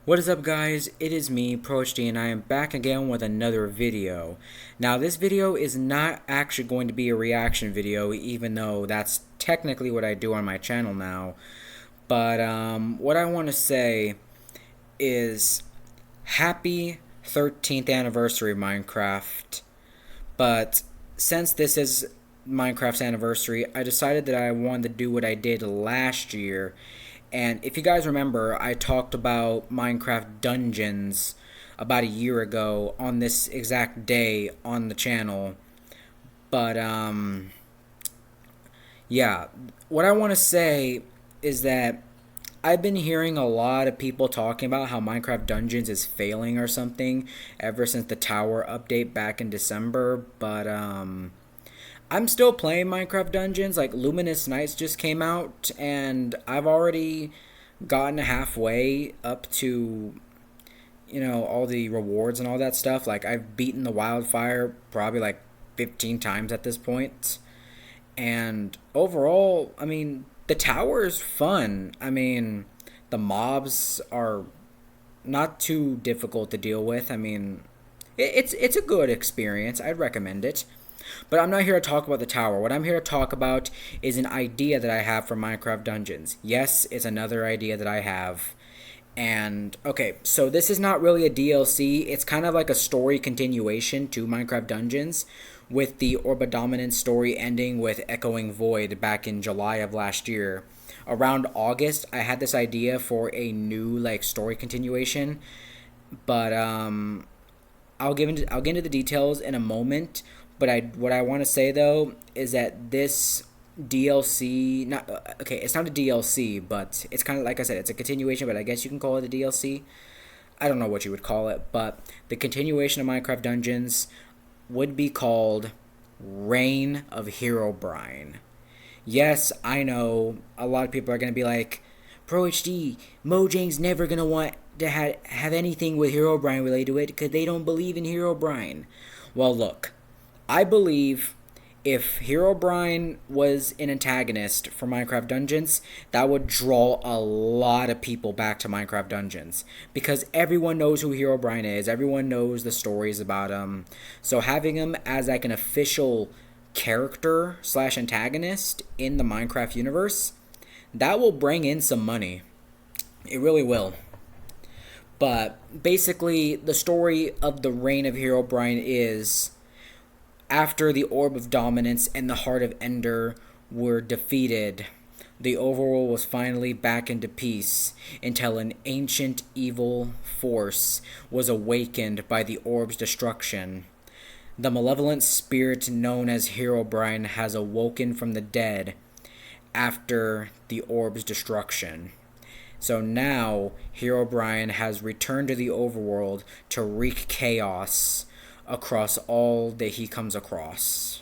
What is up, guys? It is me, ProHD, and I am back again with another video. Now, this video is not actually going to be a reaction video, even though that's technically what I do on my channel now. But what I want to say is happy 13th anniversary of Minecraft. But since this is Minecraft's anniversary, I decided that I wanted to do what I did last year. And if you guys remember, I talked about Minecraft Dungeons about a year ago on this exact day on the channel. But, yeah, what I want to say is that I've been hearing a lot of people talking about how Minecraft Dungeons is failing or something ever since the tower update back in December. But, I'm still playing Minecraft Dungeons. Like, Luminous Nights just came out, and I've already gotten halfway up to, all the rewards and all that stuff. Like, I've beaten the wildfire probably like 15 times at this point. And overall, I mean, the tower is fun. I mean, the mobs are not too difficult to deal with. I mean, it's a good experience. I'd recommend it. But I'm not here to talk about the tower. What I'm here to talk about is an idea that I have for Minecraft Dungeons. Yes, it's another idea that I have. And, okay, so this is not really a DLC. It's kind of like a story continuation to Minecraft Dungeons, with the Orb of Dominance story ending with Echoing Void back in July of last year. Around August, I had this idea for a new, story continuation. But, I'll get into the details in a moment. But what I want to say though is that this DLC, it's not a DLC, but it's kind of like I said, it's a continuation. But I guess you can call it a DLC. I don't know what you would call it, but the continuation of Minecraft Dungeons would be called Reign of Herobrine. Yes, I know a lot of people are gonna be like, ProHD, Mojang's never gonna want to have anything with Herobrine related to it because they don't believe in Herobrine. Well, look. I believe if Herobrine was an antagonist for Minecraft Dungeons, that would draw a lot of people back to Minecraft Dungeons. Because everyone knows who Herobrine is. Everyone knows the stories about him. So having him as like an official character / antagonist in the Minecraft universe, that will bring in some money. It really will. But basically, the story of the Reign of Herobrine is, after the Orb of Dominance and the Heart of Ender were defeated, the overworld was finally back into peace until an ancient evil force was awakened by the orb's destruction. The malevolent spirit known as Herobrine has awoken from the dead after the orb's destruction. So now Herobrine has returned to the overworld to wreak chaos across all that he comes across.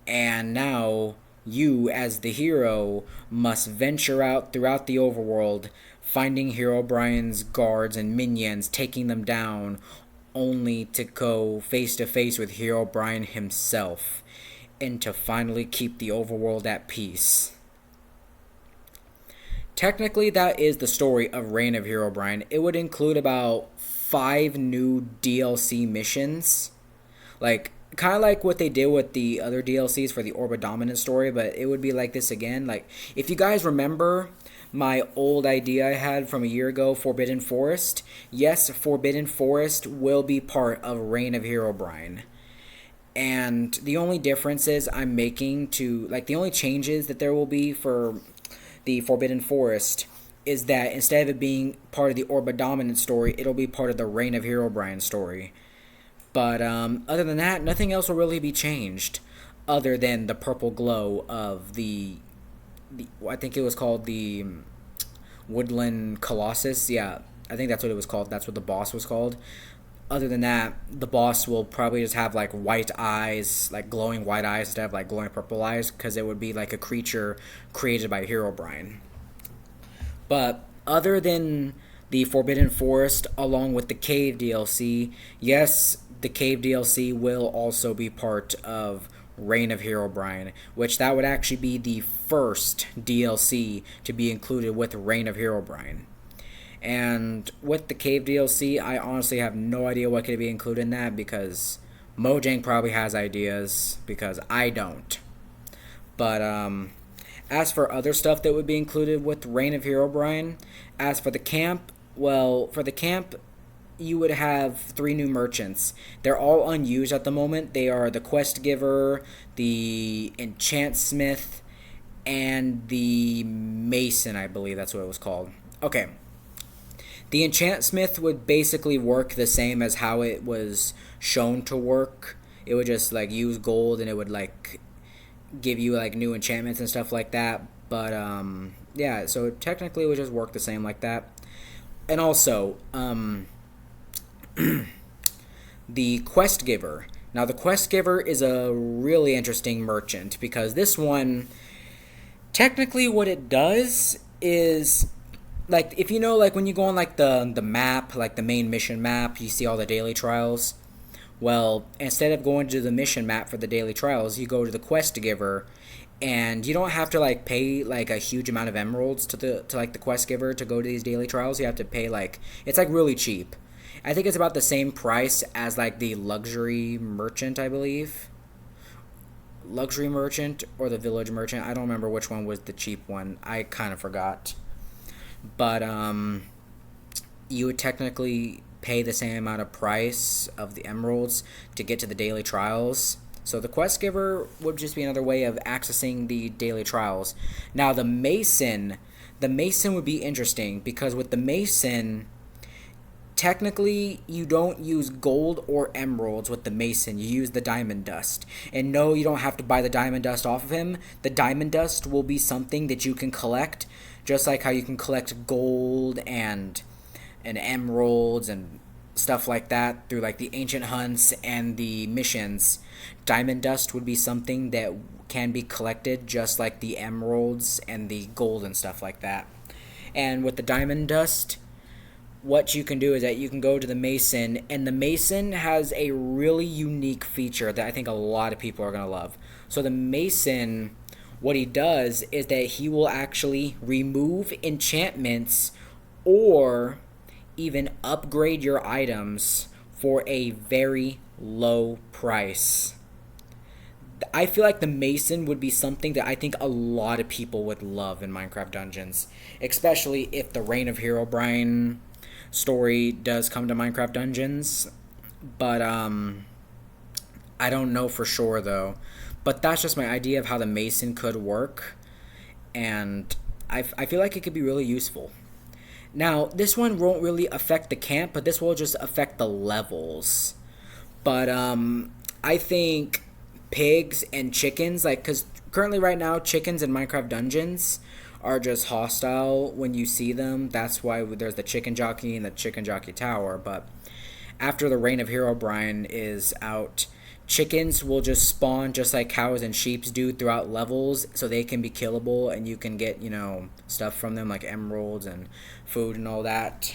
And now you, as the hero, must venture out throughout the overworld, finding Herobrine's guards and minions, taking them down, only to go face to face with Herobrine himself, and to finally keep the overworld at peace. Technically, that is the story of Reign of Herobrine. It would include about 5 new DLC missions, kind of like what they did with the other DLCs for the Orb of Dominance story, but it would be like this again. Like, if you guys remember my old idea I had from a year ago, Forbidden Forest, yes, Forbidden Forest will be part of Reign of Herobrine. And the only differences I'm making the only changes that there will be for the Forbidden Forest is that instead of it being part of the Orb of Dominance story, it'll be part of the Reign of Herobrine story. But other than that, nothing else will really be changed, other than the purple glow of the I think it was called the Woodland Colossus. Yeah, I think that's what it was called. That's what the boss was called. Other than that, the boss will probably just have white eyes, glowing white eyes instead of glowing purple eyes, because it would be like a creature created by Herobrine. But other than the Forbidden Forest, along with the Cave DLC, yes, the Cave DLC will also be part of Reign of Herobrine, which that would actually be the first DLC to be included with Reign of Herobrine. And with the cave DLC, I honestly have no idea what could be included in that because Mojang probably has ideas because I don't. But as for other stuff that would be included with Reign of Herobrine, as for the camp, well, for the camp, you would have three new merchants. They're all unused at the moment. They are the Quest Giver, the Enchant Smith, and the Mason, I believe that's what it was called. Okay. The Enchant Smith would basically work the same as how it was shown to work. It would just like use gold and it would like give you like new enchantments and stuff like that. But yeah, so technically it would just work the same like that. And also, the Quest Giver. Now, the Quest Giver is a really interesting merchant because this one, technically, what it does is like if you know like when you go on like the map, like the main mission map, you see all the daily trials. Well, instead of going to the mission map for the daily trials, you go to the Quest Giver, and you don't have to like pay like a huge amount of emeralds to like the Quest Giver to go to these daily trials. You have to pay like it's like really cheap. I think it's about the same price as like the luxury merchant, I believe. Luxury merchant or the village merchant. I don't remember which one was the cheap one. I kind of forgot. But you would technically pay the same amount of price of the emeralds to get to the daily trials. So the Quest Giver would just be another way of accessing the daily trials. Now the Mason would be interesting because with the Mason, technically you don't use gold or emeralds with the Mason. You use the diamond dust. And no, you don't have to buy the diamond dust off of him. The diamond dust will be something that you can collect, just like how you can collect gold and emeralds and stuff like that through like the ancient hunts and the missions. Diamond dust would be something that can be collected just like the emeralds and the gold and stuff like that. And with the diamond dust, what you can do is that you can go to the Mason, and the Mason has a really unique feature that I think a lot of people are going to love. So the Mason, what he does is that he will actually remove enchantments or even upgrade your items for a very low price. I feel like the Mason would be something that I think a lot of people would love in Minecraft Dungeons, especially if the Reign of Herobrine story does come to Minecraft Dungeons. But I don't know for sure though. But that's just my idea of how the Mason could work, and I feel like it could be really useful. Now, this one won't really affect the camp, but this will just affect the levels. But I think pigs and chickens, like, because currently right now, chickens in Minecraft Dungeons are just hostile when you see them. That's why there's the chicken jockey and the chicken jockey tower. But after the Reign of Herobrine is out, chickens will just spawn just like cows and sheep do throughout levels, so they can be killable and you can get, stuff from them like emeralds and food and all that.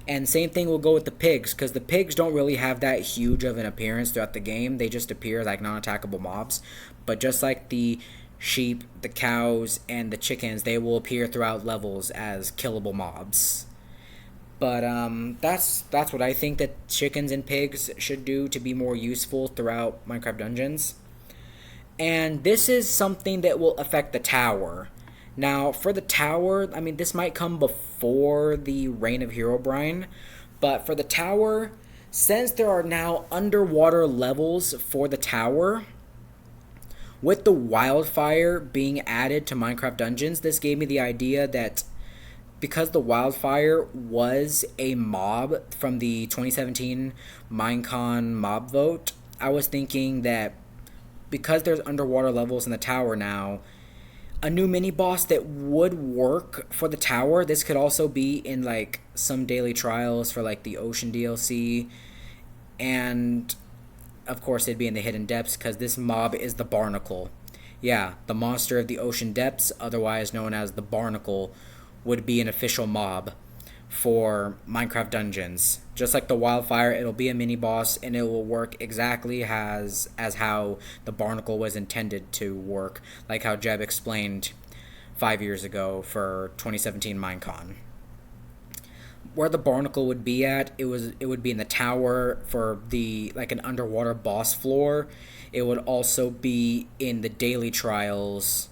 And same thing will go with the pigs, because the pigs don't really have that huge of an appearance throughout the game. They just appear like non-attackable mobs. But just like the sheep, the cows, and the chickens, they will appear throughout levels as killable mobs. But that's what I think that chickens and pigs should do to be more useful throughout Minecraft Dungeons. And this is something that will affect the tower. Now, for the tower, I mean, this might come before the Reign of Herobrine, but for the tower, since there are now underwater levels for the tower, with the wildfire being added to Minecraft Dungeons, this gave me the idea that because the wildfire was a mob from the 2017 Minecon mob vote, I was thinking that because there's underwater levels in the tower now, a new mini boss that would work for the tower. This could also be in like some daily trials for like the ocean DLC, and of course it'd be in the hidden depths because this mob is the Barnacle. Yeah, the monster of the ocean depths, otherwise known as the Barnacle, would be an official mob for Minecraft Dungeons. Just like the wildfire, it'll be a mini boss and it will work exactly as how the Barnacle was intended to work, like how Jeb explained 5 years ago for 2017 Minecon. where the Barnacle would be at, it would be in the tower for the like an underwater boss floor. It would also be in the daily trials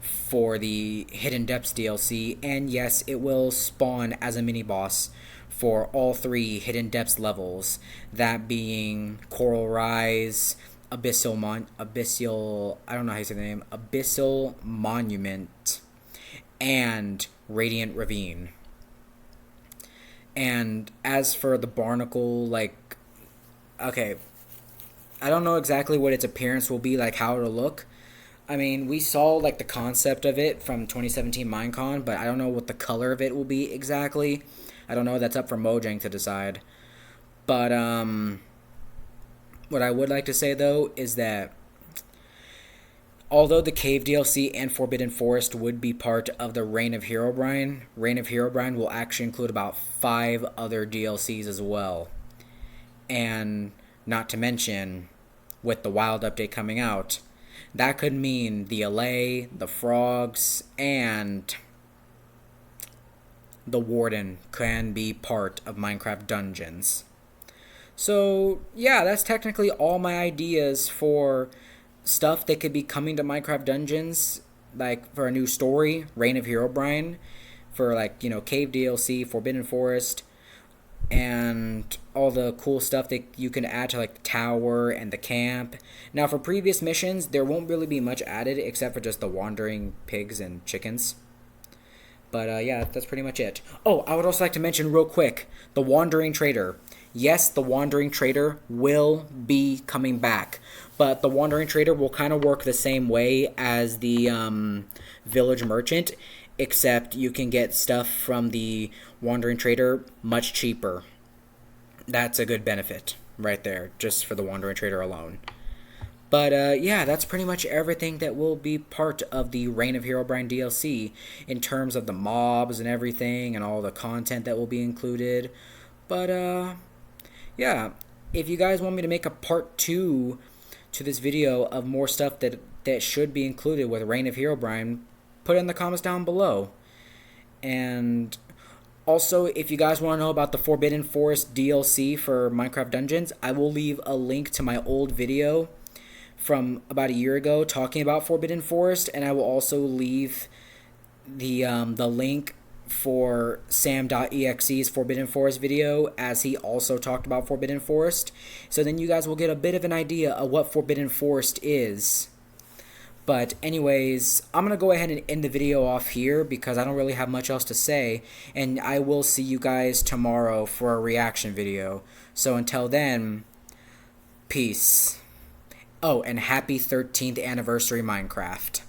for the Hidden Depths DLC, and yes, it will spawn as a mini boss for all three Hidden Depths levels. That being Coral Rise, Abyssal, I don't know how you say the name, Abyssal Monument, and Radiant Ravine. And as for the Barnacle, like, okay, I don't know exactly what its appearance will be, like how it'll look. I mean, we saw like the concept of it from 2017 Minecon, but I don't know what the color of it will be exactly. I don't know. That's up for Mojang to decide. But what I would like to say though is that although the Cave DLC and Forbidden Forest would be part of the Reign of Herobrine will actually include about 5 other DLCs as well. And not to mention, with the Wild update coming out, that could mean the Allay, the Frogs, and the Warden can be part of Minecraft Dungeons. So, yeah, that's technically all my ideas for stuff that could be coming to Minecraft Dungeons, like for a new story, Reign of Herobrine, for like, Cave DLC, Forbidden Forest, and all the cool stuff that you can add to like the tower and the camp. Now for previous missions, there won't really be much added except for just the wandering pigs and chickens. But yeah, that's pretty much it. Oh, I would also like to mention real quick, the Wandering Trader. Yes, the Wandering Trader will be coming back, but the Wandering Trader will kind of work the same way as the Village Merchant, except you can get stuff from the Wandering Trader much cheaper. That's a good benefit right there, just for the Wandering Trader alone. But yeah, that's pretty much everything that will be part of the Reign of Herobrine DLC in terms of the mobs and everything and all the content that will be included. But yeah, if you guys want me to make a part 2 to this video of more stuff that should be included with Reign of Herobrine, put it in the comments down below. And also, if you guys want to know about the Forbidden Forest DLC for Minecraft Dungeons, I will leave a link to my old video from about a year ago talking about Forbidden Forest, and I will also leave the link for Sam.exe's Forbidden Forest video, as he also talked about Forbidden Forest. So then you guys will get a bit of an idea of what Forbidden Forest is. But anyways, I'm going to go ahead and end the video off here because I don't really have much else to say. And I will see you guys tomorrow for a reaction video. So until then, peace. Oh, and happy 13th anniversary Minecraft.